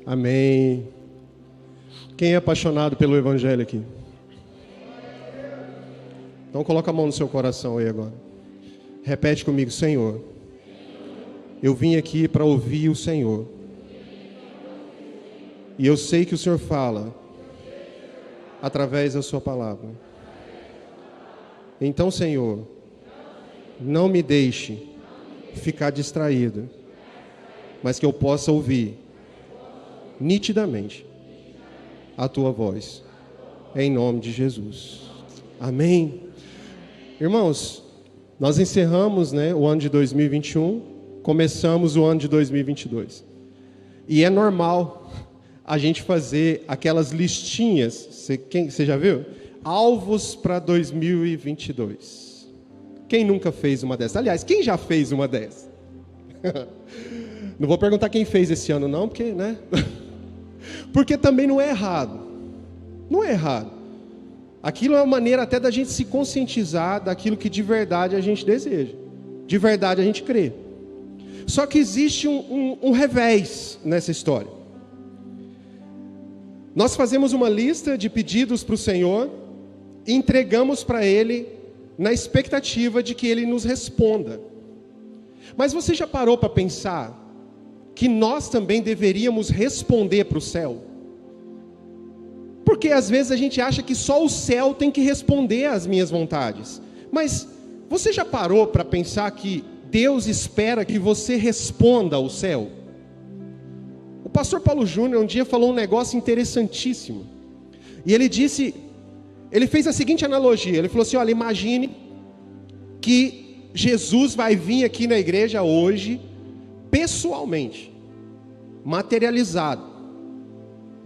Amém. Quem é apaixonado pelo Evangelho aqui? Então coloca a mão no seu coração aí agora. Repete comigo: Senhor, eu vim aqui para ouvir o Senhor. E eu sei que o Senhor fala através da sua palavra. Então, Senhor, não me deixe ficar distraído, mas que eu possa ouvir nitidamente a tua voz, em nome de Jesus. Amém. Irmãos, nós encerramos, o ano de 2021, começamos o ano de 2022. E é normal a gente fazer aquelas listinhas, você já viu? Alvos para 2022. Quem nunca fez uma dessas? Aliás, quem já fez uma dessas? Não vou perguntar quem fez esse ano não, porque, Porque também não é errado. Não é errado. Aquilo é uma maneira até da gente se conscientizar daquilo que de verdade a gente deseja. De verdade a gente crê. Só que existe um revés nessa história. Nós fazemos uma lista de pedidos para o Senhor e entregamos para Ele na expectativa de que Ele nos responda. Mas você já parou para pensar que nós também deveríamos responder para o céu? Porque às vezes a gente acha que só o céu tem que responder às minhas vontades. Mas você já parou para pensar que Deus espera que você responda ao céu? O pastor Paulo Júnior um dia falou um negócio interessantíssimo. E ele fez a seguinte analogia. Ele falou assim: olha, imagine que Jesus vai vir aqui na igreja hoje, pessoalmente, materializado.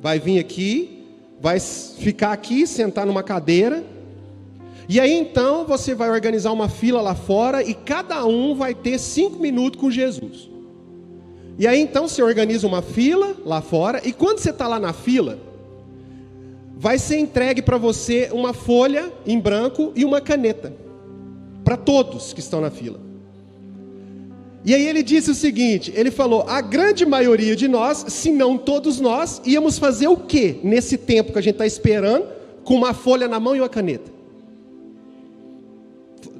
Vai vir aqui, vai ficar aqui, sentar numa cadeira, e aí então você vai organizar uma fila lá fora, e cada um vai ter 5 minutos com Jesus. E aí então você organiza uma fila lá fora, e quando você está lá na fila, vai ser entregue para você uma folha em branco e uma caneta, para todos que estão na fila. E aí ele disse o seguinte, ele falou: a grande maioria de nós, se não todos nós, íamos fazer o quê nesse tempo que a gente está esperando, com uma folha na mão e uma caneta?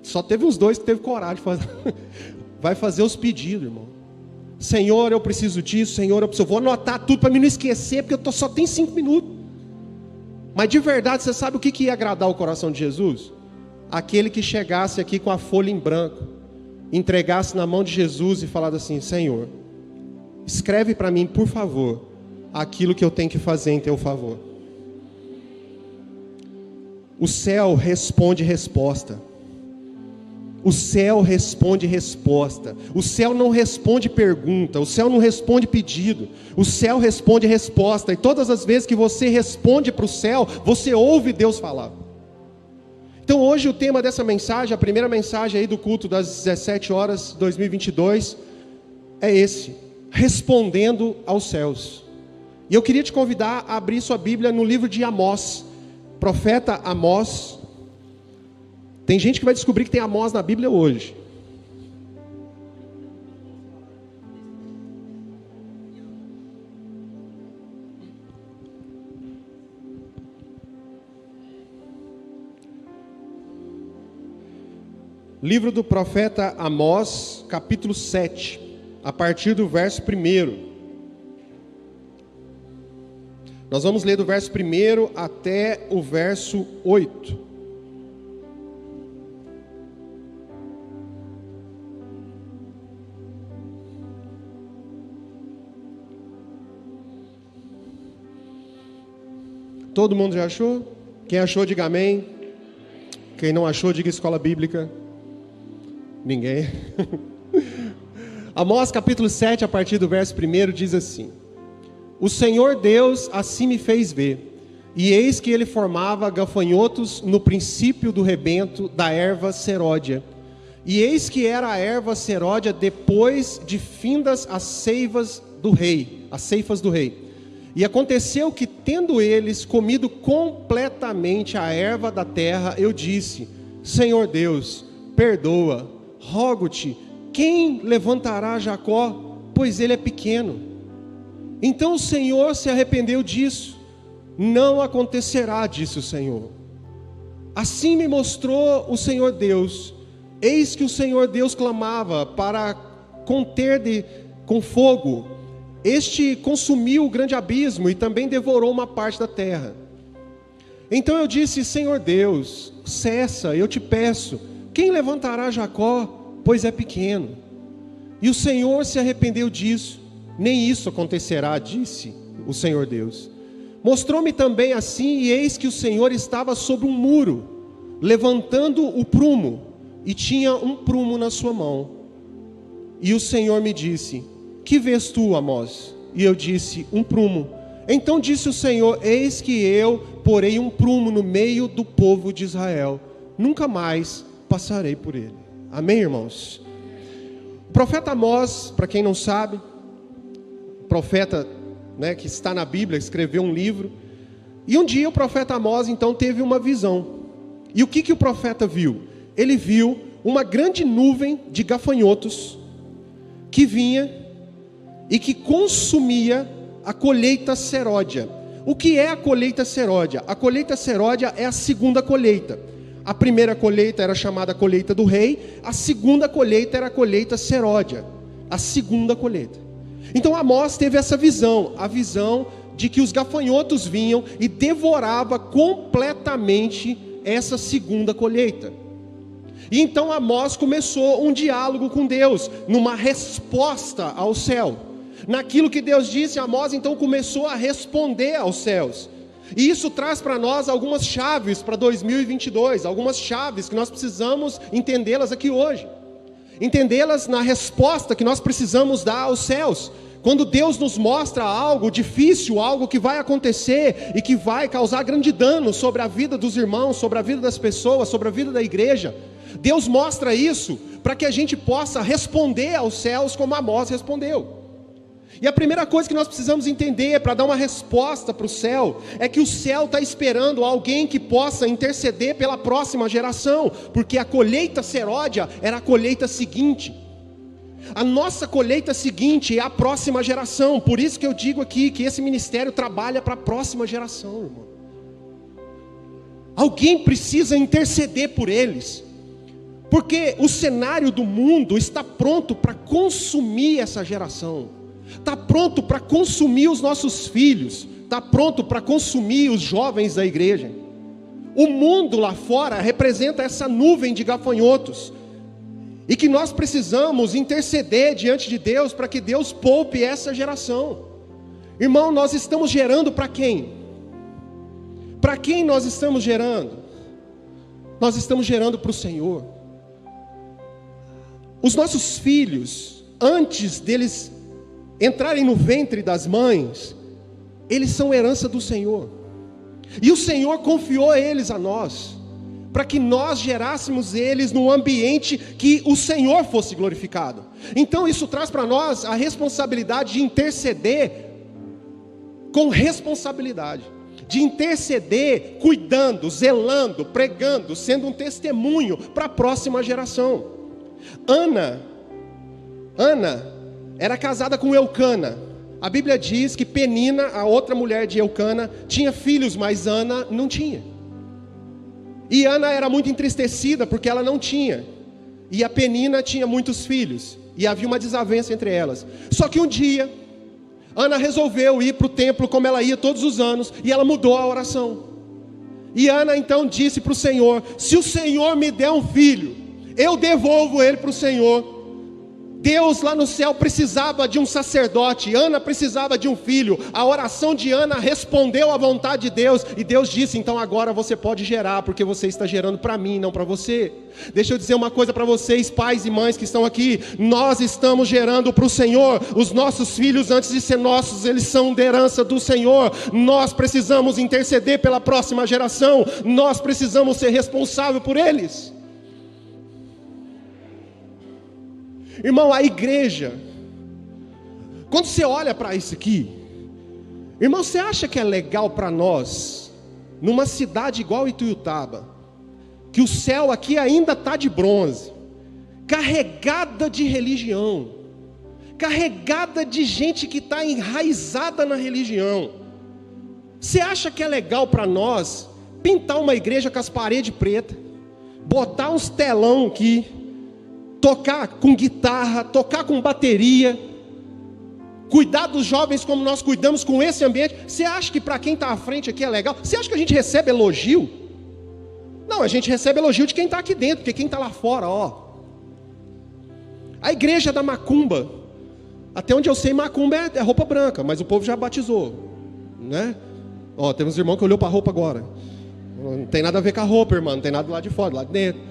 Só teve uns 2 que teve coragem de fazer. Vai fazer os pedidos, irmão. Senhor, eu preciso disso, Senhor, eu vou anotar tudo para mim não esquecer, porque só tenho 5 minutos. Mas de verdade, você sabe o que ia agradar o coração de Jesus? Aquele que chegasse aqui com a folha em branco, entregasse na mão de Jesus e falasse assim: Senhor, escreve para mim, por favor, aquilo que eu tenho que fazer em teu favor. O céu responde resposta. O céu responde resposta. O céu não responde pergunta. O céu não responde pedido. O céu responde resposta. E todas as vezes que você responde para o céu, você ouve Deus falar. Então hoje o tema dessa mensagem, a primeira mensagem aí do culto das 17 horas 2022, é esse: respondendo aos céus. E eu queria te convidar a abrir sua Bíblia no livro de Amós, profeta Amós. Tem gente que vai descobrir que tem Amós na Bíblia hoje. Livro do profeta Amós, capítulo 7, a partir do verso 1. Nós vamos ler do verso 1 até o verso 8. Todo mundo já achou? Quem achou, diga amém. Quem não achou, diga escola bíblica. Ninguém. Amós capítulo 7, a partir do verso 1, diz assim: O Senhor Deus assim me fez ver, e eis que ele formava gafanhotos no princípio do rebento da erva seródia. E eis que era a erva seródia depois de findas as ceifas do rei. E aconteceu que, tendo eles comido completamente a erva da terra, eu disse: Senhor Deus, perdoa, rogo-te, quem levantará Jacó, pois ele é pequeno? Então o Senhor se arrependeu disso. Não acontecerá, disse o Senhor. Assim me mostrou o Senhor Deus. Eis que o Senhor Deus clamava para conter com fogo. Este consumiu o grande abismo e também devorou uma parte da terra. Então eu disse: Senhor Deus, cessa, eu te peço. Quem levantará Jacó, pois é pequeno? E o Senhor se arrependeu disso. Nem isso acontecerá, disse o Senhor Deus. Mostrou-me também assim, e eis que o Senhor estava sobre um muro, levantando o prumo, e tinha um prumo na sua mão. E o Senhor me disse: que vês tu, Amós? E eu disse: um prumo. Então disse o Senhor: eis que eu porei um prumo no meio do povo de Israel, nunca mais passarei por ele. Amém, irmãos? O profeta Amós, para quem não sabe, profeta, né, que está na Bíblia, escreveu um livro. E um dia o profeta Amós então teve uma visão. E o que o profeta viu? Ele viu uma grande nuvem de gafanhotos que vinha e que consumia a colheita seródia. O que é a colheita seródia? A colheita seródia é a segunda colheita. A primeira colheita era chamada colheita do rei, a segunda colheita era a colheita seródia, a segunda colheita. Então Amós teve essa visão, a visão de que os gafanhotos vinham e devorava completamente essa segunda colheita. E então Amós começou um diálogo com Deus, numa resposta ao céu. Naquilo que Deus disse, Amós então começou a responder aos céus. E isso traz para nós algumas chaves para 2022, algumas chaves que nós precisamos entendê-las aqui hoje. Entendê-las na resposta que nós precisamos dar aos céus. Quando Deus nos mostra algo difícil, algo que vai acontecer e que vai causar grande dano sobre a vida dos irmãos, sobre a vida das pessoas, sobre a vida da igreja, Deus mostra isso para que a gente possa responder aos céus como Amós respondeu. E a primeira coisa que nós precisamos entender para dar uma resposta para o céu é que o céu está esperando alguém que possa interceder pela próxima geração, porque a colheita seródia era a colheita seguinte. A nossa colheita seguinte é a próxima geração. Por isso que eu digo aqui que esse ministério trabalha para a próxima geração, irmão. Alguém precisa interceder por eles, porque o cenário do mundo está pronto para consumir essa geração. Está pronto para consumir os nossos filhos, está pronto para consumir os jovens da igreja. O mundo lá fora representa essa nuvem de gafanhotos, e que nós precisamos interceder diante de Deus, para que Deus poupe essa geração. Irmão, nós estamos gerando para quem? Para quem nós estamos gerando? Nós estamos gerando para o Senhor. Os nossos filhos, antes deles entrarem no ventre das mães, eles são herança do Senhor, e o Senhor confiou eles a nós, para que nós gerássemos eles num ambiente que o Senhor fosse glorificado. Então isso traz para nós a responsabilidade de interceder com responsabilidade, de interceder cuidando, zelando, pregando, sendo um testemunho para a próxima geração. Ana era casada com Eucana. A Bíblia diz que Penina, a outra mulher de Eucana, tinha filhos, mas Ana não tinha. E Ana era muito entristecida porque ela não tinha. E a Penina tinha muitos filhos. E havia uma desavença entre elas. Só que um dia, Ana resolveu ir para o templo como ela ia todos os anos. E ela mudou a oração. E Ana então disse para o Senhor: se o Senhor me der um filho, eu devolvo ele para o Senhor. Deus lá no céu precisava de um sacerdote, Ana precisava de um filho. A oração de Ana respondeu à vontade de Deus, e Deus disse: então agora você pode gerar, porque você está gerando para mim, não para você. Deixa eu dizer uma coisa para vocês, pais e mães que estão aqui: nós estamos gerando para o Senhor. Os nossos filhos, antes de ser nossos, eles são de herança do Senhor. Nós precisamos interceder pela próxima geração, nós precisamos ser responsáveis por eles. Irmão, a igreja, quando você olha para isso aqui, irmão, você acha que é legal para nós, numa cidade igual Ituiutaba, que o céu aqui ainda está de bronze, carregada de religião, carregada de gente que está enraizada na religião. Você acha que é legal para nós pintar uma igreja com as paredes pretas, botar uns telão aqui, tocar com guitarra, tocar com bateria, cuidar dos jovens como nós cuidamos com esse ambiente? Você acha que para quem está à frente aqui é legal? Você acha que a gente recebe elogio? Não, a gente recebe elogio de quem está aqui dentro, porque quem está lá fora, ó. A igreja da macumba, até onde eu sei, macumba é roupa branca, mas o povo já batizou, né? Ó, temos um irmão que olhou para a roupa agora. Não tem nada a ver com a roupa, irmão, não tem nada do lado de fora, do lado de dentro.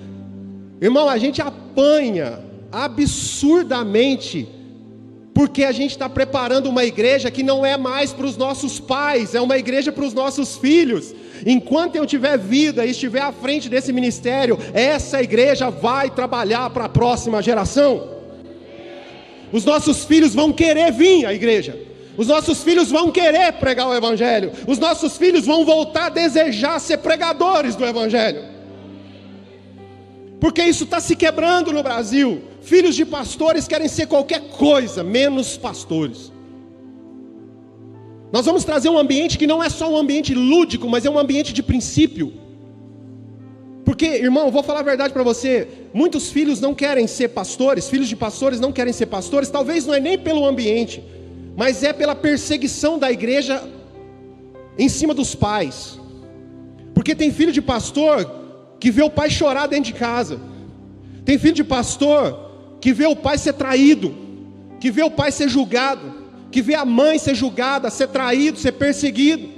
Irmão, a gente apanha absurdamente, porque a gente está preparando uma igreja que não é mais para os nossos pais, é uma igreja para os nossos filhos. Enquanto eu tiver vida e estiver à frente desse ministério, essa igreja vai trabalhar para a próxima geração. Os nossos filhos vão querer vir à igreja. Os nossos filhos vão querer pregar o evangelho. Os nossos filhos vão voltar a desejar ser pregadores do evangelho. Porque isso está se quebrando no Brasil. Filhos de pastores querem ser qualquer coisa, menos pastores. Nós vamos trazer um ambiente que não é só um ambiente lúdico, mas é um ambiente de princípio. Porque, irmão, eu vou falar a verdade para você, muitos filhos não querem ser pastores, filhos de pastores não querem ser pastores, talvez não é nem pelo ambiente, mas é pela perseguição da igreja em cima dos pais. Porque tem filho de pastor que vê o pai chorar dentro de casa, tem filho de pastor que vê o pai ser traído, que vê o pai ser julgado, que vê a mãe ser julgada, ser traído, ser perseguido.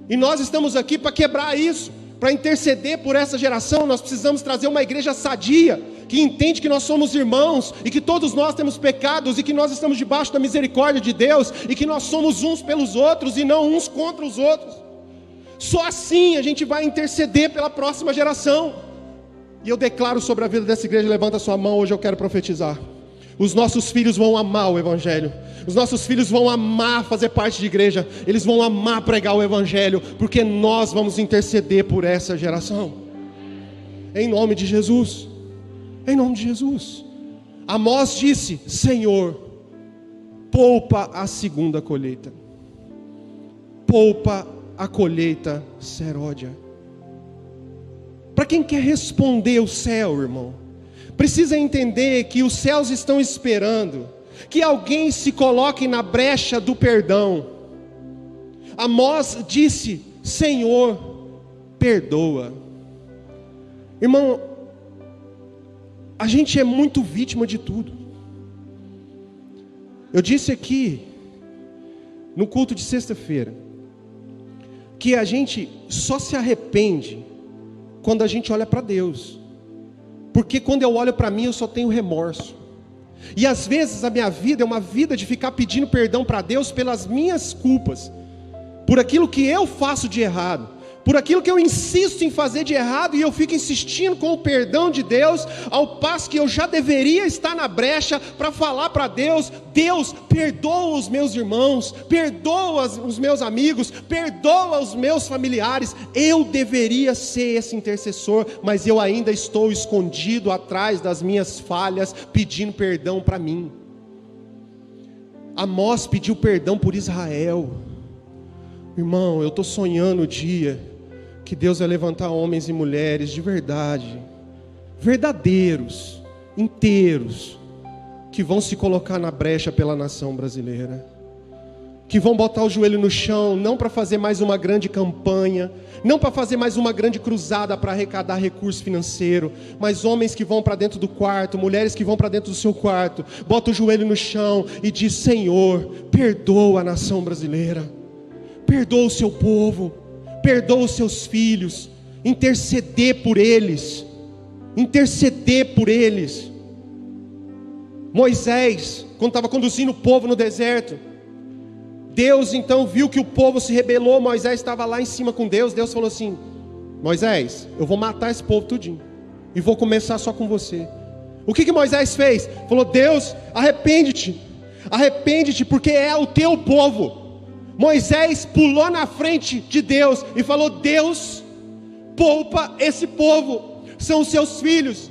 E nós estamos aqui para quebrar isso, para interceder por essa geração. Nós precisamos trazer uma igreja sadia, que entende que nós somos irmãos, e que todos nós temos pecados, e que nós estamos debaixo da misericórdia de Deus, e que nós somos uns pelos outros, e não uns contra os outros. Só assim a gente vai interceder pela próxima geração. E eu declaro sobre a vida dessa igreja, levanta a sua mão, hoje eu quero profetizar. Os nossos filhos vão amar o evangelho. Os nossos filhos vão amar fazer parte de igreja. Eles vão amar pregar o evangelho, porque nós vamos interceder por essa geração. Em nome de Jesus. Em nome de Jesus. Amós disse: Senhor, poupa a segunda colheita. Poupa a colheita seródia. Para quem quer responder o céu, irmão, precisa entender que os céus estão esperando que alguém se coloque na brecha do perdão. Amós disse: Senhor, perdoa. Irmão, a gente é muito vítima de tudo. Eu disse aqui no culto de sexta-feira que a gente só se arrepende quando a gente olha para Deus. Porque quando eu olho para mim, eu só tenho remorso. E às vezes a minha vida é uma vida de ficar pedindo perdão para Deus pelas minhas culpas, por aquilo que eu faço de errado, por aquilo que eu insisto em fazer de errado, e eu fico insistindo com o perdão de Deus, ao passo que eu já deveria estar na brecha para falar para Deus: Deus, perdoa os meus irmãos, perdoa os meus amigos, perdoa os meus familiares. Eu deveria ser esse intercessor, mas eu ainda estou escondido atrás das minhas falhas, pedindo perdão para mim. Amós pediu perdão por Israel. Irmão, eu estou sonhando o dia que Deus vai levantar homens e mulheres de verdade, verdadeiros, inteiros, que vão se colocar na brecha pela nação brasileira, que vão botar o joelho no chão, não para fazer mais uma grande campanha, não para fazer mais uma grande cruzada para arrecadar recurso financeiro, mas homens que vão para dentro do quarto, mulheres que vão para dentro do seu quarto, bota o joelho no chão e diz: Senhor, perdoa a nação brasileira, perdoa o seu povo, perdoa os seus filhos, interceder por eles, interceder por eles. Moisés, quando estava conduzindo o povo no deserto, Deus então viu que o povo se rebelou. Moisés estava lá em cima com Deus. Deus falou assim: Moisés, eu vou matar esse povo tudinho, e vou começar só com você. O que Moisés fez? Falou: Deus, arrepende-te, arrepende-te, porque é o teu povo. Moisés pulou na frente de Deus e falou: Deus, poupa esse povo, são os seus filhos.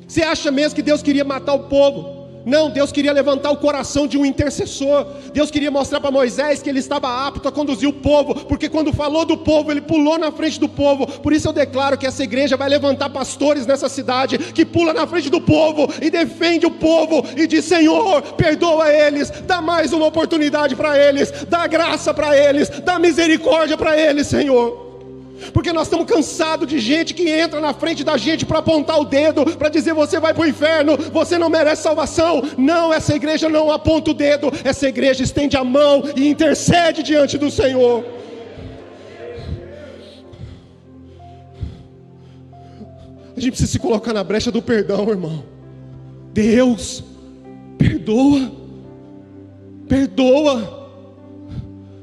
Você acha mesmo que Deus queria matar o povo? Não, Deus queria levantar o coração de um intercessor. Deus queria mostrar para Moisés que ele estava apto a conduzir o povo, porque quando falou do povo, ele pulou na frente do povo. Por isso eu declaro que essa igreja vai levantar pastores nessa cidade, que pula na frente do povo e defende o povo e diz: Senhor, perdoa eles, dá mais uma oportunidade para eles, dá graça para eles, dá misericórdia para eles, Senhor. Porque nós estamos cansados de gente que entra na frente da gente para apontar o dedo, para dizer: você vai para o inferno, você não merece salvação. Não, essa igreja não aponta o dedo, essa igreja estende a mão e intercede diante do Senhor. A gente precisa se colocar na brecha do perdão, irmão. Deus, perdoa, perdoa.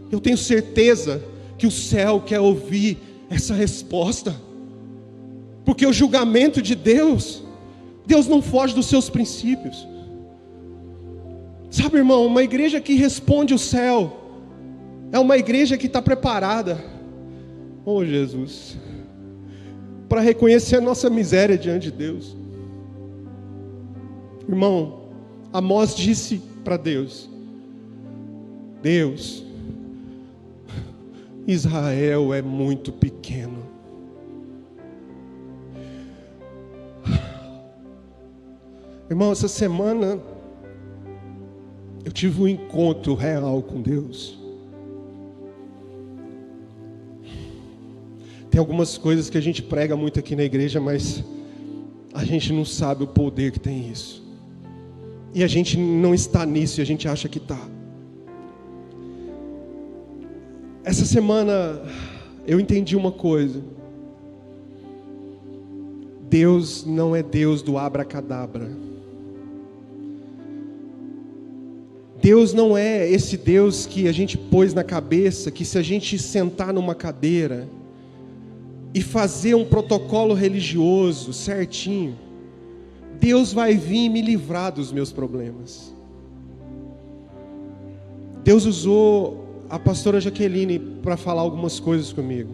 Eu tenho certeza que o céu quer ouvir essa resposta, porque o julgamento de Deus não foge dos seus princípios. Sabe, irmão, uma igreja que responde o céu é uma igreja que está preparada, oh Jesus, para reconhecer a nossa miséria diante de Deus. Irmão, Amós disse para Deus: Deus, Israel é muito pequeno. Irmão, essa semana eu tive um encontro real com Deus. Tem algumas coisas que a gente prega muito aqui na igreja, mas a gente não sabe o poder que tem isso. E a gente não está nisso e a gente acha que está. Essa semana eu entendi uma coisa: Deus não é Deus do abracadabra. Deus não é esse Deus que a gente pôs na cabeça, que se a gente sentar numa cadeira e fazer um protocolo religioso certinho, Deus vai vir e me livrar dos meus problemas. Deus usou a pastora Jaqueline para falar algumas coisas comigo.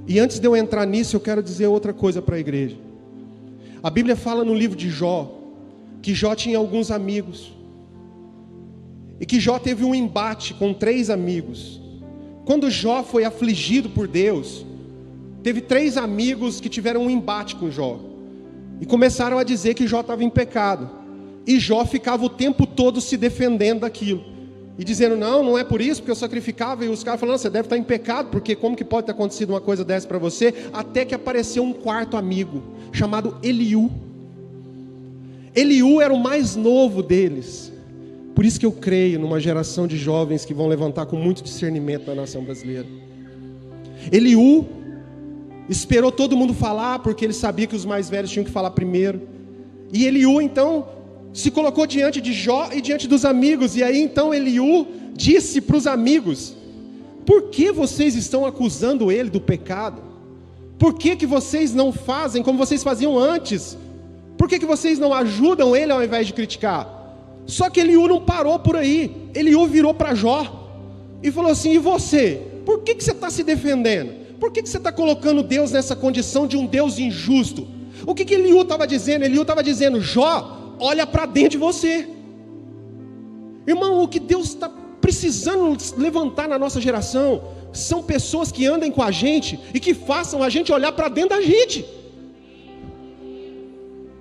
E antes de eu entrar nisso, eu quero dizer outra coisa para a igreja. A Bíblia fala no livro de Jó, que Jó tinha alguns amigos, e que Jó teve um embate com 3 amigos. Quando Jó foi afligido por Deus, teve 3 amigos que tiveram um embate com Jó, e começaram a dizer que Jó estava em pecado, e Jó ficava o tempo todo se defendendo daquilo, e dizendo: não é por isso, porque eu sacrificava. E os caras falando: você deve estar em pecado, porque como que pode ter acontecido uma coisa dessa para você? Até que apareceu um 4º amigo, chamado Eliú. Eliú era o mais novo deles. Por isso que eu creio numa geração de jovens que vão levantar com muito discernimento na nação brasileira. Eliú esperou todo mundo falar, porque ele sabia que os mais velhos tinham que falar primeiro. E Eliú então se colocou diante de Jó e diante dos amigos. E aí então Eliú disse para os amigos: por que vocês estão acusando ele do pecado? Por que vocês não fazem como vocês faziam antes? Por que vocês não ajudam ele ao invés de criticar? Só que Eliú não parou por aí. Eliú virou para Jó e falou assim: e você? Por que você está se defendendo? Por que você está colocando Deus nessa condição de um Deus injusto? O que Eliú estava dizendo? Eliú estava dizendo: Jó, olha para dentro de você. Irmão, o que Deus está precisando levantar na nossa geração são pessoas que andem com a gente e que façam a gente olhar para dentro da gente.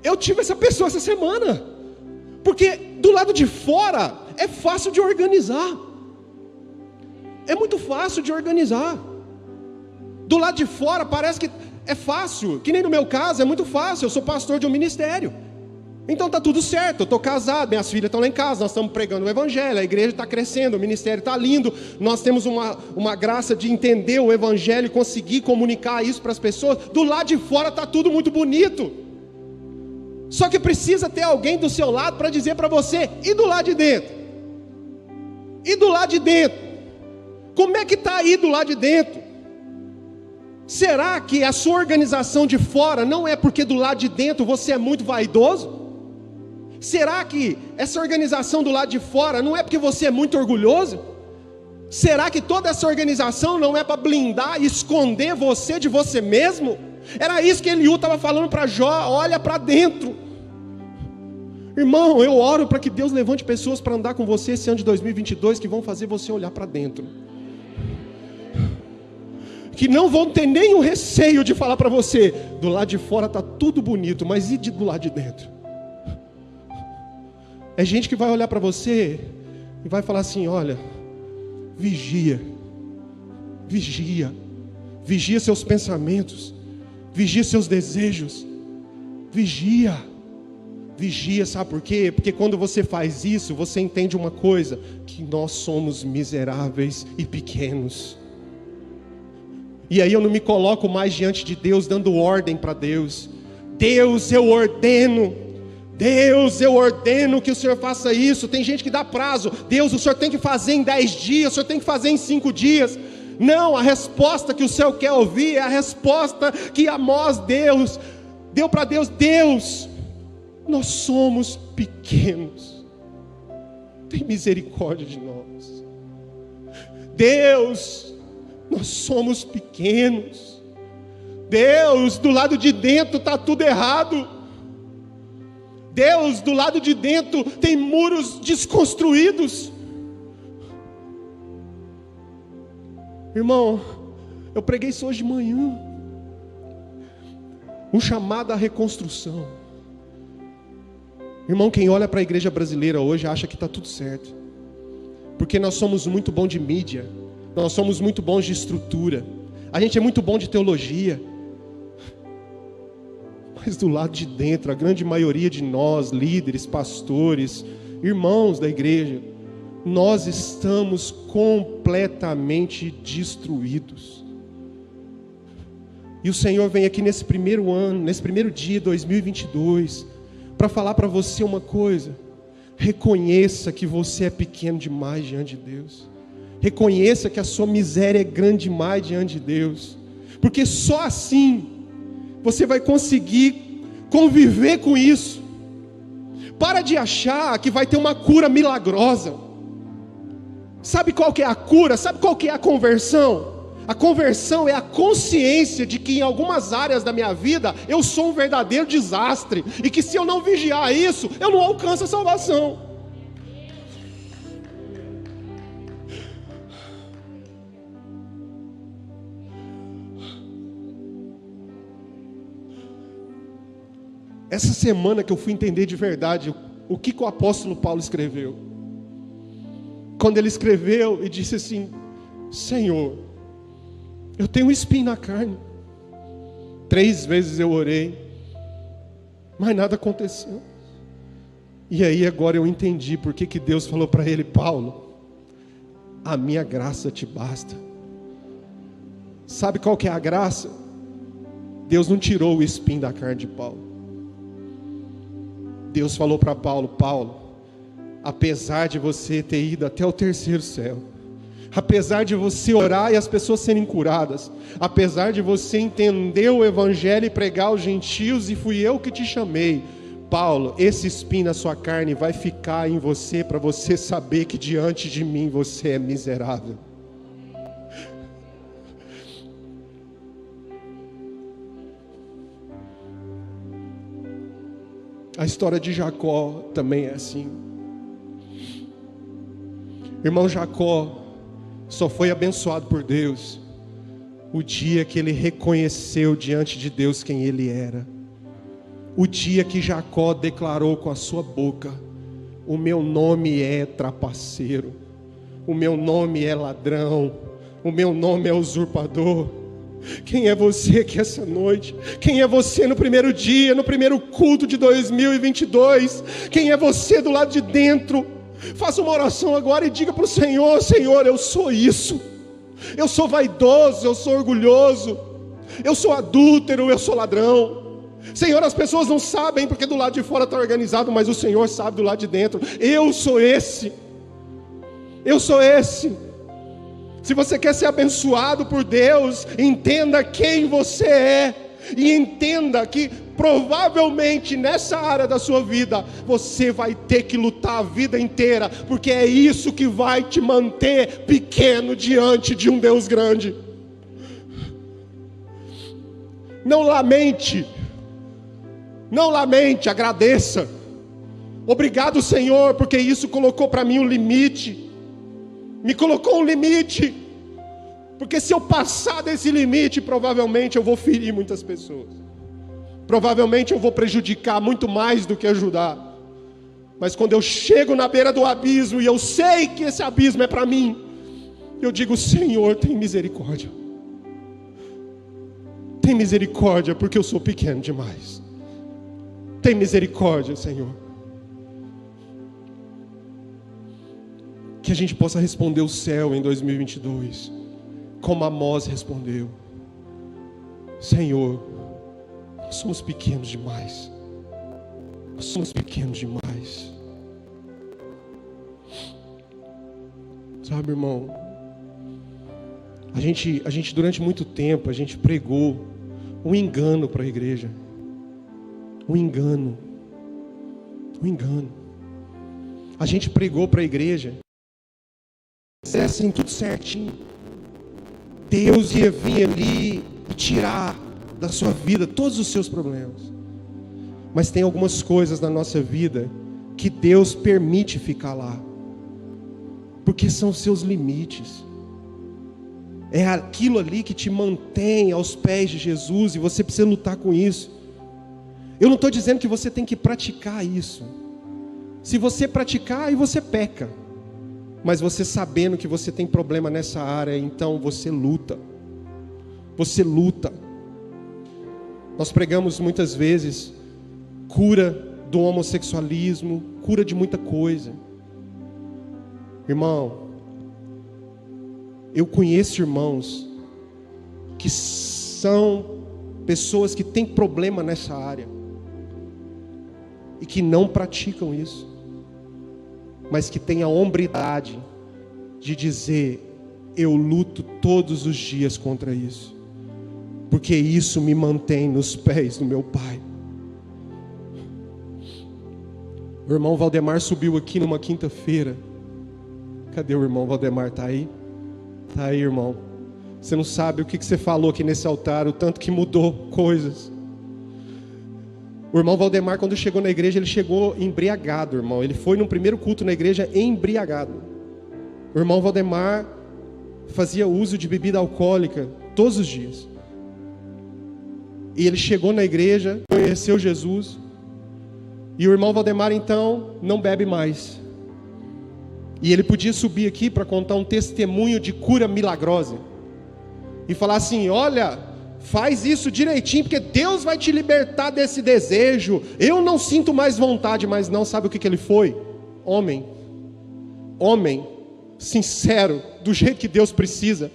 Eu tive essa pessoa essa semana, porque do lado de fora é fácil de organizar, é muito fácil de organizar. Do lado de fora parece que é fácil, que nem no meu caso é muito fácil. Eu sou pastor de um ministério, então está tudo certo, eu estou casado, minhas filhas estão lá em casa, nós estamos pregando o evangelho, a igreja está crescendo, o ministério está lindo, nós temos uma graça de entender o evangelho e conseguir comunicar isso para as pessoas. Do lado de fora está tudo muito bonito, só que precisa ter alguém do seu lado para dizer para você: e do lado de dentro? E do lado de dentro? Como é que está aí do lado de dentro? Será que a sua organização de fora não é porque do lado de dentro você é muito vaidoso? Será que essa organização do lado de fora não é porque você é muito orgulhoso? Será que toda essa organização não é para blindar e esconder você de você mesmo? Era isso que Eliú estava falando para Jó: olha para dentro. Irmão, eu oro para que Deus levante pessoas para andar com você esse ano de 2022, que vão fazer você olhar para dentro, que não vão ter nenhum receio de falar para você: do lado de fora está tudo bonito, mas e do lado de dentro? É gente que vai olhar para você e vai falar assim: olha, vigia, vigia, vigia seus pensamentos, vigia seus desejos, vigia, vigia, sabe por quê? Porque quando você faz isso, você entende uma coisa: que nós somos miseráveis e pequenos. E aí eu não me coloco mais diante de Deus dando ordem para Deus. Deus, eu ordeno. Deus, eu ordeno que o Senhor faça isso. Tem gente que dá prazo: Deus, o Senhor tem que fazer em 10 dias, o Senhor tem que fazer em 5 dias. Não, a resposta que o céu quer ouvir é a resposta que Amós deu para Deus: Deus, nós somos pequenos, tem misericórdia de nós. Deus, nós somos pequenos. Deus, do lado de dentro está tudo errado. Deus, do lado de dentro tem muros desconstruídos. Irmão, eu preguei isso hoje de manhã. Um chamado à reconstrução. Irmão, quem olha para a igreja brasileira hoje acha que está tudo certo, porque nós somos muito bons de mídia, nós somos muito bons de estrutura, a gente é muito bom de teologia. Mas do lado de dentro, a grande maioria de nós, líderes, pastores, irmãos da igreja, nós estamos completamente destruídos. E o Senhor vem aqui nesse primeiro ano, nesse primeiro dia, 2022, para falar para você uma coisa: reconheça que você é pequeno demais diante de Deus. Reconheça que a sua miséria é grande demais diante de Deus, porque só assim você vai conseguir conviver com isso. Para de achar que vai ter uma cura milagrosa. Sabe qual que é a cura? Sabe qual que é a conversão? A conversão é a consciência de que em algumas áreas da minha vida eu sou um verdadeiro desastre, e que se eu não vigiar isso, eu não alcanço a salvação. Essa semana que eu fui entender de verdade o que o apóstolo Paulo escreveu. Quando ele escreveu e disse assim: Senhor, eu tenho um espinho na carne. 3 vezes eu orei, mas nada aconteceu. E aí agora eu entendi por que Deus falou para ele: Paulo, a minha graça te basta. Sabe qual que é a graça? Deus não tirou o espinho da carne de Paulo. Deus falou para Paulo: Paulo, apesar de você ter ido até o 3º céu, apesar de você orar e as pessoas serem curadas, apesar de você entender o evangelho e pregar aos gentios, e fui eu que te chamei, Paulo, esse espinho na sua carne vai ficar em você, para você saber que diante de mim você é miserável. A história de Jacó também é assim. Irmão, Jacó só foi abençoado por Deus o dia que ele reconheceu diante de Deus quem ele era. O dia que Jacó declarou com a sua boca: o meu nome é trapaceiro, o meu nome é ladrão, o meu nome é usurpador. Quem é você aqui essa noite? Quem é você no primeiro dia, no primeiro culto de 2022? Quem é você do lado de dentro? Faça uma oração agora e diga para o Senhor: Senhor, eu sou isso. Eu sou vaidoso, eu sou orgulhoso, eu sou adúltero, eu sou ladrão. Senhor, as pessoas não sabem porque do lado de fora está organizado, mas o Senhor sabe do lado de dentro. Eu sou esse. Eu sou esse. Se você quer ser abençoado por Deus, entenda quem você é, e entenda que provavelmente nessa área da sua vida você vai ter que lutar a vida inteira, porque é isso que vai te manter pequeno diante de um Deus grande. Não lamente, agradeça. Obrigado, Senhor, porque isso colocou para mim um limite. Me colocou um limite. Porque se eu passar desse limite, provavelmente eu vou ferir muitas pessoas. Provavelmente eu vou prejudicar muito mais do que ajudar. Mas quando eu chego na beira do abismo e eu sei que esse abismo é para mim, eu digo: Senhor, tem misericórdia. Tem misericórdia, porque eu sou pequeno demais. Tem misericórdia, Senhor. Que a gente possa responder o céu em 2022, como Amós respondeu: Senhor, nós somos pequenos demais. Nós somos pequenos demais. Sabe, irmão, a gente durante muito tempo, a gente pregou um engano para a igreja. Um engano. Um engano. A gente pregou para a igreja, se fizessem tudo certinho, Deus ia vir ali e tirar da sua vida todos os seus problemas. Mas tem algumas coisas na nossa vida que Deus permite ficar lá, porque são os seus limites. É aquilo ali que te mantém aos pés de Jesus, e você precisa lutar com isso. Eu não estou dizendo que você tem que praticar isso. Se você praticar, aí você peca. Mas você sabendo que você tem problema nessa área, então você luta. Você luta. Nós pregamos muitas vezes cura do homossexualismo, cura de muita coisa. Irmão, eu conheço irmãos que são pessoas que têm problema nessa área e que não praticam isso, mas que têm a hombridade de dizer: eu luto todos os dias contra isso, porque isso me mantém nos pés do meu Pai. O irmão Valdemar subiu aqui numa quinta-feira. Cadê o irmão Valdemar? Está aí? Está aí, irmão. Você não sabe o que você falou aqui nesse altar, o tanto que mudou coisas. O irmão Valdemar, quando chegou na igreja, ele chegou embriagado, irmão. Ele foi no primeiro culto na igreja embriagado. O irmão Valdemar fazia uso de bebida alcoólica todos os dias. E ele chegou na igreja, conheceu Jesus. E o irmão Valdemar, então, não bebe mais. E ele podia subir aqui para contar um testemunho de cura milagrosa. E falar assim: olha, faz isso direitinho, porque Deus vai te libertar desse desejo. Eu não sinto mais vontade, mas não. Sabe o que ele foi? Homem. Homem, sincero, do jeito que Deus precisa.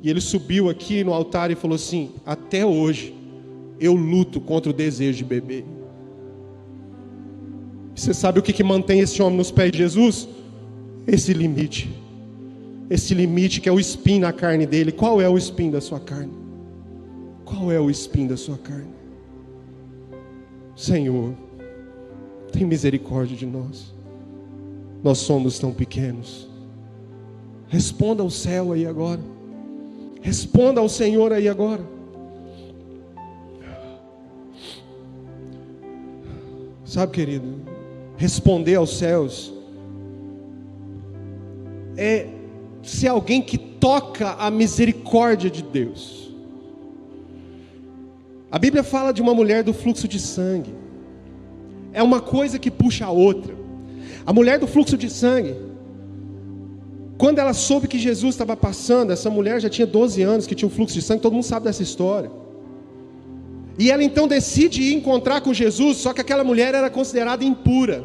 E ele subiu aqui no altar e falou assim: até hoje, eu luto contra o desejo de beber. Você sabe o que mantém esse homem nos pés de Jesus? Esse limite que é o espinho na carne dele. Qual é o espinho da sua carne? Qual é o espinho da sua carne? Senhor, tem misericórdia de nós. Nós somos tão pequenos. Responda ao céu aí agora. Responda ao Senhor aí agora. Sabe, querido, responder aos céus é ser alguém que toca a misericórdia de Deus. A Bíblia fala de uma mulher do fluxo de sangue. É uma coisa que puxa a outra. A mulher do fluxo de sangue, quando ela soube que Jesus estava passando, essa mulher já tinha 12 anos que tinha um fluxo de sangue, todo mundo sabe dessa história. E ela então decide ir encontrar com Jesus, só que aquela mulher era considerada impura.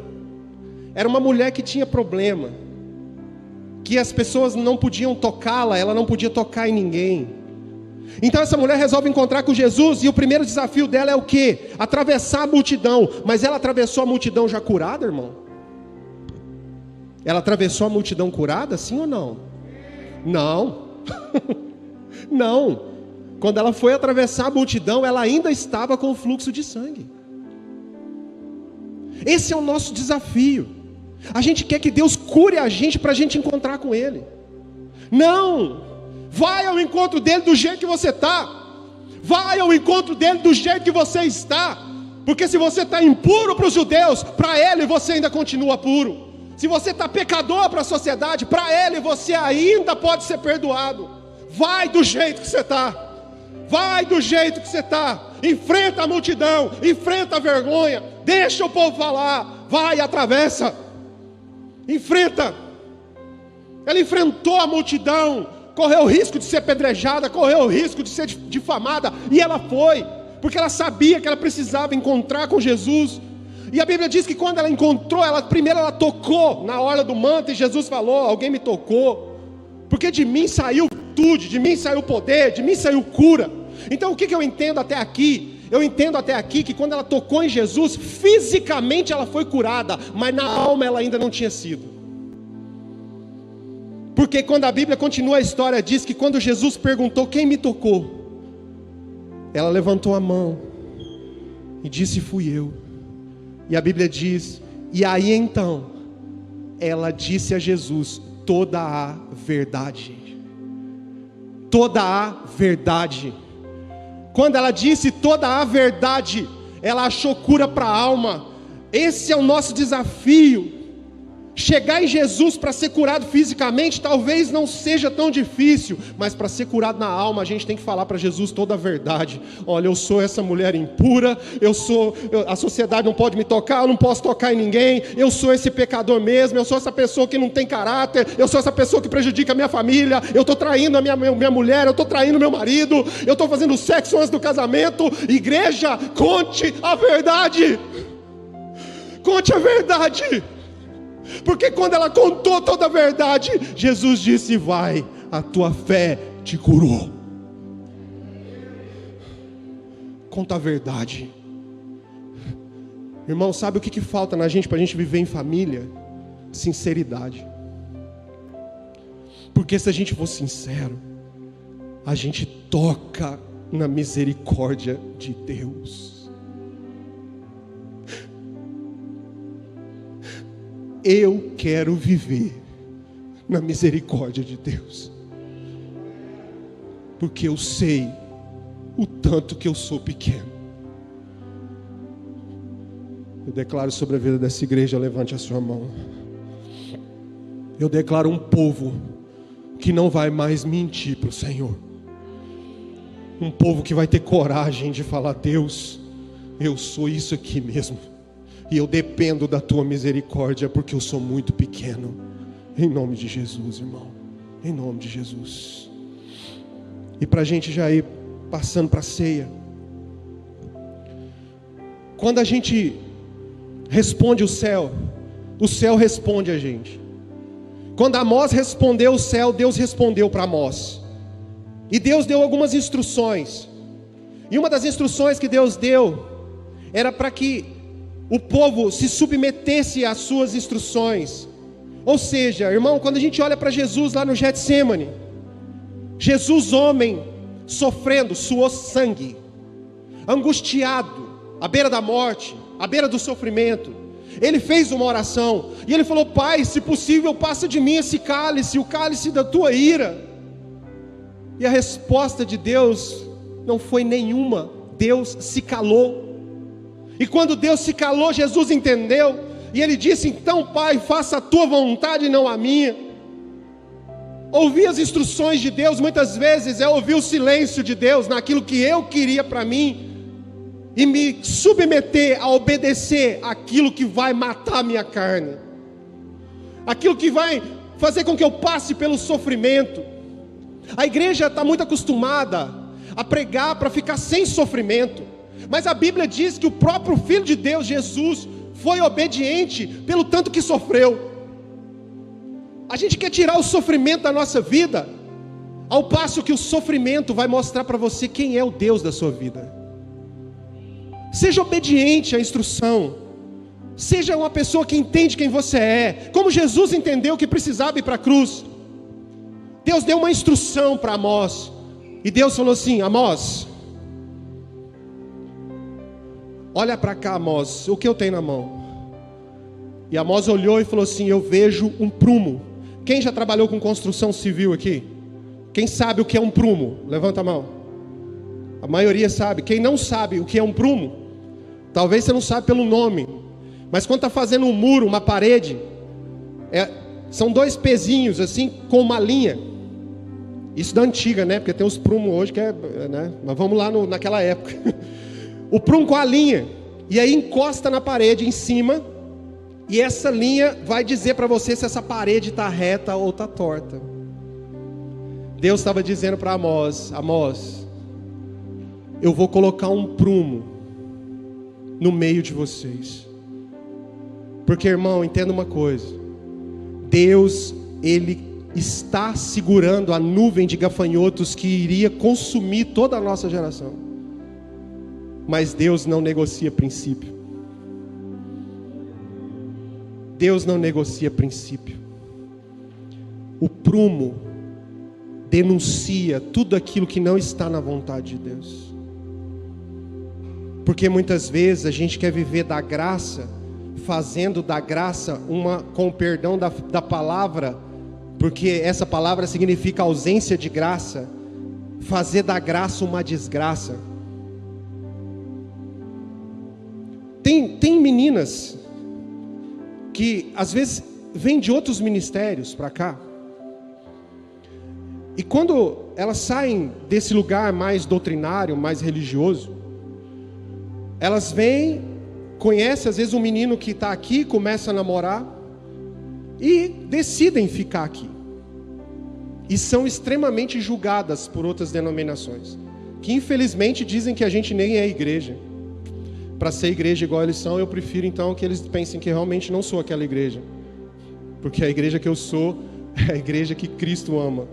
Era uma mulher que tinha problema, que as pessoas não podiam tocá-la, ela não podia tocar em ninguém. Então essa mulher resolve encontrar com Jesus, e o primeiro desafio dela é o quê? Atravessar a multidão. Mas ela atravessou a multidão já curada, irmão? Ela atravessou a multidão curada, sim ou não? Não. Não. Quando ela foi atravessar a multidão, ela ainda estava com o fluxo de sangue. Esse é o nosso desafio. A gente quer que Deus cure a gente para a gente encontrar com Ele. Não! Vai ao encontro dele do jeito que você está. Vai ao encontro dele do jeito que você está. Porque se você está impuro para os judeus, para ele você ainda continua puro. Se você está pecador para a sociedade, para ele você ainda pode ser perdoado. Vai do jeito que você está. Vai do jeito que você está. Enfrenta a multidão, enfrenta a vergonha, deixa o povo falar, vai, atravessa, enfrenta. Ela enfrentou a multidão, correu o risco de ser apedrejada, correu o risco de ser difamada, e ela foi, porque ela sabia que ela precisava encontrar com Jesus. E a Bíblia diz que quando ela encontrou, primeiro ela tocou na orla do manto, e Jesus falou: alguém me tocou, porque de mim saiu virtude, de mim saiu poder, de mim saiu cura. Então o que eu entendo até aqui? Eu entendo até aqui que quando ela tocou em Jesus, fisicamente ela foi curada, mas na alma ela ainda não tinha sido. Porque quando a Bíblia continua a história, diz que quando Jesus perguntou quem me tocou, ela levantou a mão e disse: fui eu. E a Bíblia diz, e aí então ela disse a Jesus toda a verdade. Toda a verdade. Quando ela disse toda a verdade, ela achou cura para a alma. Esse é o nosso desafio. Chegar em Jesus para ser curado fisicamente talvez não seja tão difícil, mas para ser curado na alma a gente tem que falar para Jesus toda a verdade. Olha, eu sou essa mulher impura, a sociedade não pode me tocar, eu não posso tocar em ninguém, eu sou esse pecador mesmo, eu sou essa pessoa que não tem caráter, eu sou essa pessoa que prejudica a minha família, eu estou traindo a minha mulher, eu estou traindo meu marido, eu estou fazendo sexo antes do casamento. Igreja, conte a verdade. Conte a verdade. Porque quando ela contou toda a verdade, Jesus disse: vai, a tua fé te curou. Conta a verdade. Irmão, sabe o que falta na gente para a gente viver em família? Sinceridade. Porque se a gente for sincero, a gente toca na misericórdia de Deus. Eu quero viver na misericórdia de Deus, porque eu sei o tanto que eu sou pequeno. Eu declaro sobre a vida dessa igreja, levante a sua mão. Eu declaro um povo que não vai mais mentir para o Senhor. Um povo que vai ter coragem de falar: Deus, eu sou isso aqui mesmo. E eu dependo da tua misericórdia, porque eu sou muito pequeno. Em nome de Jesus, irmão. Em nome de Jesus. E para a gente já ir passando para a ceia. Quando a gente responde o céu responde a gente. Quando Amós respondeu o céu, Deus respondeu para Amós. E Deus deu algumas instruções. E uma das instruções que Deus deu era para que o povo se submetesse às suas instruções. Ou seja, irmão, quando a gente olha para Jesus lá no Getsêmani, Jesus homem, sofrendo, suou sangue, angustiado, à beira da morte, à beira do sofrimento, ele fez uma oração, e ele falou: Pai, se possível passa de mim esse cálice, o cálice da tua ira. E a resposta de Deus não foi nenhuma. Deus se calou. E quando Deus se calou, Jesus entendeu, e ele disse: então, Pai, faça a tua vontade e não a minha. Ouvir as instruções de Deus muitas vezes é ouvir o silêncio de Deus naquilo que eu queria para mim, e me submeter a obedecer aquilo que vai matar a minha carne, aquilo que vai fazer com que eu passe pelo sofrimento. A igreja está muito acostumada a pregar para ficar sem sofrimento, mas a Bíblia diz que o próprio Filho de Deus, Jesus, foi obediente pelo tanto que sofreu. A gente quer tirar o sofrimento da nossa vida, ao passo que o sofrimento vai mostrar para você quem é o Deus da sua vida. Seja obediente à instrução, seja uma pessoa que entende quem você é, como Jesus entendeu que precisava ir para a cruz. Deus deu uma instrução para Amós, e Deus falou assim: Amós, olha para cá, Amós, o que eu tenho na mão? E Amós olhou e falou assim: eu vejo um prumo. Quem já trabalhou com construção civil aqui? Quem sabe o que é um prumo? Levanta a mão. A maioria sabe. Quem não sabe o que é um prumo? Talvez você não sabe pelo nome, mas quando está fazendo um muro, uma parede, são 2 pezinhos assim com uma linha. Isso da antiga, né? Porque tem os prumos hoje que né? Mas vamos lá naquela época. O prumo com a linha, e aí encosta na parede em cima, e essa linha vai dizer para você se essa parede está reta ou está torta. Deus estava dizendo para Amós: Amós, eu vou colocar um prumo no meio de vocês. Porque, irmão, entenda uma coisa: Deus, Ele está segurando a nuvem de gafanhotos que iria consumir toda a nossa geração. Mas Deus não negocia princípio. Deus não negocia princípio. O prumo denuncia tudo aquilo que não está na vontade de Deus. Porque muitas vezes a gente quer viver da graça, fazendo da graça com o perdão da palavra, porque essa palavra significa ausência de graça, fazer da graça uma desgraça. Tem meninas que às vezes vêm de outros ministérios para cá, e quando elas saem desse lugar mais doutrinário, mais religioso, elas vêm, conhecem às vezes um menino que está aqui, começa a namorar, e decidem ficar aqui. E são extremamente julgadas por outras denominações, que infelizmente dizem que a gente nem é igreja. Para ser igreja igual eles são, eu prefiro então que eles pensem que realmente não sou aquela igreja. Porque a igreja que eu sou é a igreja que Cristo ama.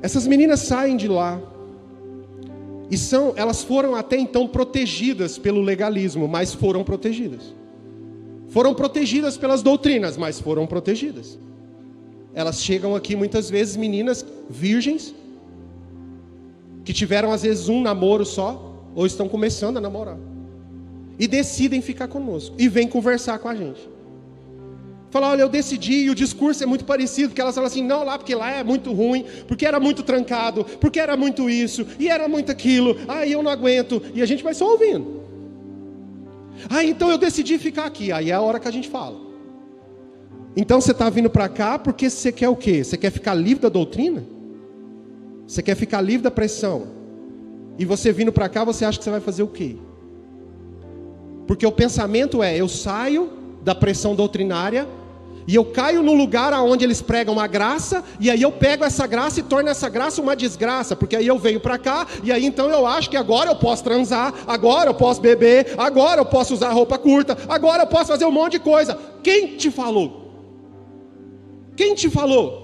Essas meninas saem de lá. E elas foram até então protegidas pelo legalismo, mas foram protegidas. Foram protegidas pelas doutrinas, mas foram protegidas. Elas chegam aqui muitas vezes, meninas virgens, que tiveram às vezes um namoro só, ou estão começando a namorar, e decidem ficar conosco, e vêm conversar com a gente. Fala: olha, eu decidi, e o discurso é muito parecido, porque elas falam assim: não, porque lá é muito ruim, porque era muito trancado, porque era muito isso, e era muito aquilo, aí eu não aguento, e a gente vai só ouvindo. Então eu decidi ficar aqui, aí é a hora que a gente fala. Então você está vindo para cá porque você quer o quê? Você quer ficar livre da doutrina? Você quer ficar livre da pressão? E você vindo para cá, você acha que você vai fazer o quê? Porque o pensamento eu saio da pressão doutrinária, e eu caio no lugar onde eles pregam a graça, e aí eu pego essa graça e torno essa graça uma desgraça, porque aí eu venho para cá, e aí então eu acho que agora eu posso transar, agora eu posso beber, agora eu posso usar roupa curta, agora eu posso fazer um monte de coisa. Quem te falou? Quem te falou?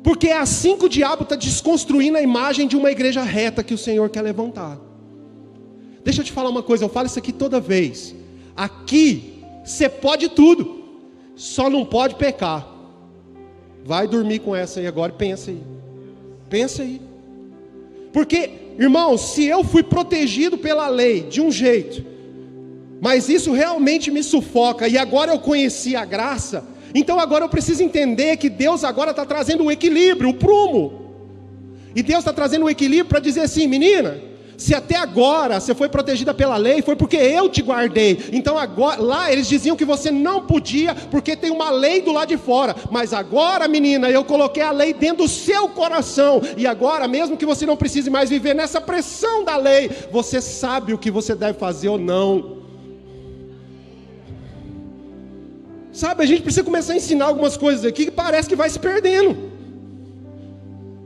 Porque é assim que o diabo está desconstruindo a imagem de uma igreja reta que o Senhor quer levantar. Deixa eu te falar uma coisa, eu falo isso aqui toda vez. Aqui você pode tudo, só não pode pecar. Vai dormir com essa aí agora, pensa aí. Pensa aí. Porque, irmão, se eu fui protegido pela lei de um jeito, mas isso realmente me sufoca, e agora eu conheci a graça, então agora eu preciso entender que Deus agora está trazendo um equilíbrio, o prumo. E Deus está trazendo um equilíbrio para dizer assim: menina, se até agora você foi protegida pela lei, foi porque eu te guardei. Então agora, lá eles diziam que você não podia, porque tem uma lei do lado de fora. Mas agora, menina, eu coloquei a lei dentro do seu coração. E agora, mesmo que você não precise mais viver nessa pressão da lei, você sabe o que você deve fazer ou não. Sabe, a gente precisa começar a ensinar algumas coisas aqui que parece que vai se perdendo.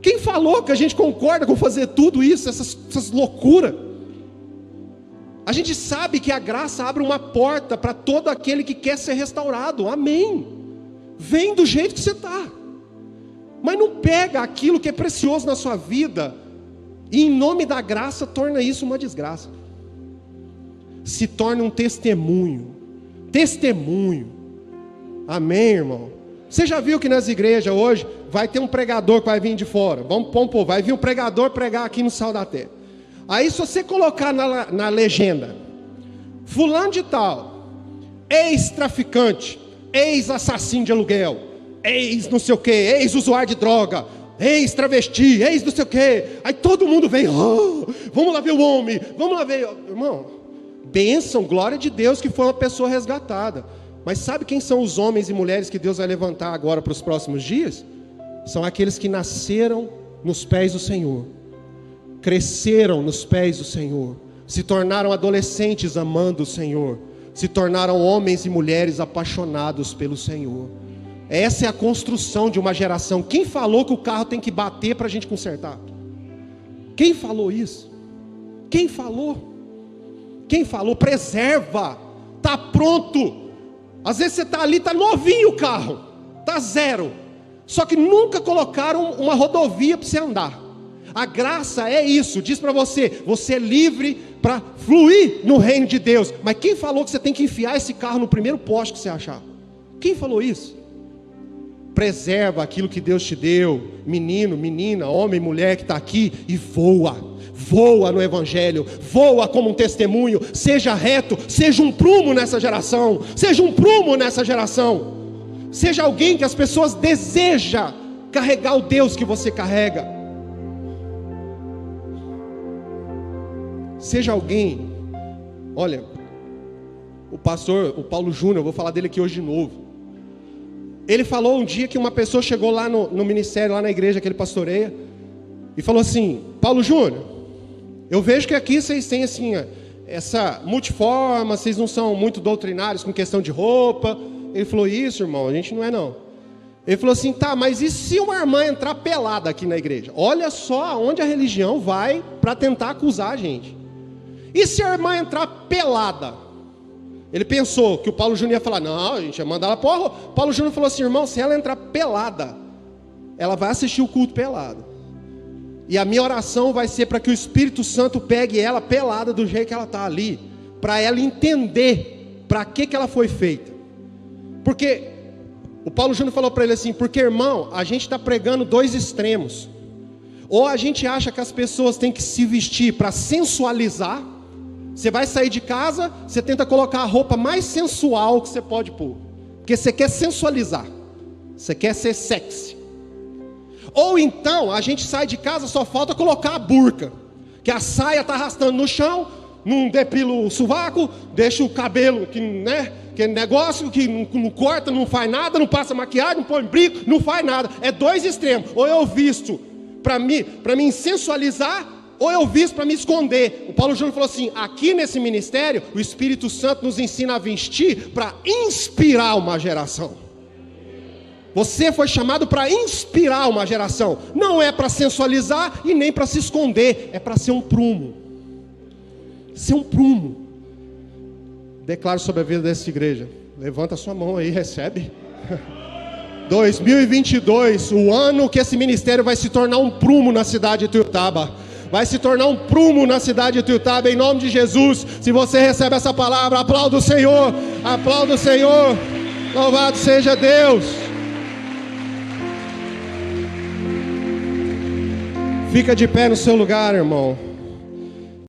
Quem falou que a gente concorda com fazer tudo isso, essas loucuras? A gente sabe que a graça abre uma porta para todo aquele que quer ser restaurado. Amém. Vem do jeito que você está. Mas não pega aquilo que é precioso na sua vida e em nome da graça torna isso uma desgraça. Se torna um testemunho. Testemunho. Amém, irmão? Você já viu que nas igrejas hoje vai ter um pregador que vai vir de fora? Vamos pôr, vai vir um pregador pregar aqui no Sal da Terra. Aí se você colocar na legenda: fulano de tal, ex-traficante, ex-assassino de aluguel, ex não sei o que, ex-usuário de droga, ex travesti, ex não sei o quê. Aí todo mundo vem, oh, vamos lá ver o homem, vamos lá ver. Irmão, bênção, glória de Deus que foi uma pessoa resgatada. Mas sabe quem são os homens e mulheres que Deus vai levantar agora para os próximos dias? São aqueles que nasceram nos pés do Senhor, cresceram nos pés do Senhor, se tornaram adolescentes amando o Senhor, se tornaram homens e mulheres apaixonados pelo Senhor. Essa é a construção de uma geração. Quem falou que o carro tem que bater para a gente consertar? Quem falou isso? Quem falou? Quem falou? Preserva, está pronto. Às vezes você está ali, está novinho o carro, está zero, só que nunca colocaram uma rodovia para você andar. A graça é isso, diz para você, você é livre para fluir no reino de Deus. Mas quem falou que você tem que enfiar esse carro no primeiro poste que você achar? Quem falou isso? Preserva aquilo que Deus te deu, menino, menina, homem, mulher que está aqui, e voa, voa no Evangelho, voa como um testemunho, seja reto, seja um prumo nessa geração, seja um prumo nessa geração, seja alguém que as pessoas desejam carregar o Deus que você carrega, seja alguém. Olha, o pastor, o Paulo Júnior, eu vou falar dele aqui hoje de novo. Ele falou um dia que uma pessoa chegou lá no ministério, lá na igreja que ele pastoreia, e falou assim: Paulo Júnior, eu vejo que aqui vocês têm assim, essa multiforma, vocês não são muito doutrinários com questão de roupa. Ele falou: isso, irmão, a gente não é não. Ele falou assim: tá, mas e se uma irmã entrar pelada aqui na igreja? Olha só aonde a religião vai para tentar acusar a gente. E se a irmã entrar pelada? Ele pensou que o Paulo Júnior ia falar: não, a gente ia mandar ela para a rua. Paulo Júnior falou assim: irmão, se ela entrar pelada, ela vai assistir o culto pelado. E a minha oração vai ser para que o Espírito Santo pegue ela pelada do jeito que ela está ali, para ela entender para que ela foi feita. Porque o Paulo Júnior falou para ele assim: porque, irmão, a gente está pregando dois extremos. Ou a gente acha que as pessoas têm que se vestir para sensualizar. Você vai sair de casa, você tenta colocar a roupa mais sensual que você pode pôr, porque você quer sensualizar, você quer ser sexy. Ou então a gente sai de casa, só falta colocar a burca, que a saia está arrastando no chão, não depila o sovaco, deixa o cabelo, aquele negócio que não corta, não faz nada, não passa maquiagem, não põe brinco, não faz nada. É dois extremos: ou eu visto para mim sensualizar, ou eu visto para me esconder. O Paulo Júnior falou assim: aqui nesse ministério, o Espírito Santo nos ensina a vestir para inspirar uma geração. Você foi chamado para inspirar uma geração. Não é para sensualizar e nem para se esconder. É para ser um prumo. Ser um prumo. Declaro sobre a vida dessa igreja. Levanta a sua mão aí, recebe. 2022, o ano que esse ministério vai se tornar um prumo na cidade de Tuiutaba. Vai se tornar um prumo na cidade de Tuiutaba, em nome de Jesus. Se você recebe essa palavra, aplauda o Senhor. Aplauda o Senhor. Louvado seja Deus. Fica de pé no seu lugar, irmão.